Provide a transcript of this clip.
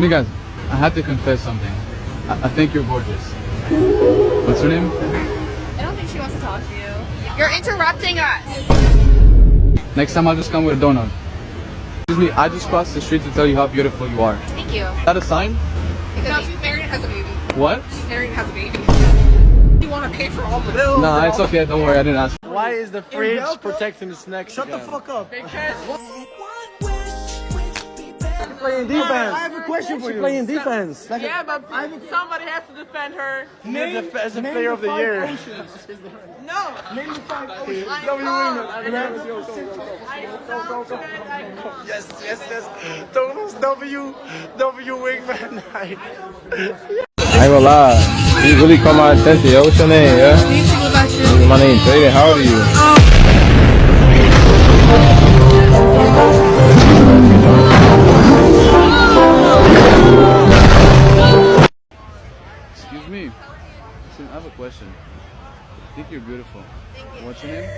me, guys. I have to confess something. I think you're gorgeous. What's her name? I don't think she wants to talk to you. You're interrupting us. Next time I'll just come with a donut. Excuse me, I just crossed the street to tell you how beautiful you are. Thank you. Is that a sign? No, she's married and has a baby. What? She's married and has a baby. You want to pay for all the bills? Nah, it's okay. Don't worry. I didn't ask. Why is the fridge protecting the snacks? Shut the fuck up. Because Playing defense. I have a question for you. Playing defense. Yeah, but somebody has to defend her. As a player of the year. No. Name the 5 oceans. Yes. Thomas W Wingman. I ain't gonna lie, you really caught my attention. Yo, what's your name? Yeah. My name Jaden. How old are you? Excuse me. Listen, I have a question. I think you're beautiful. Thank you. What's your name?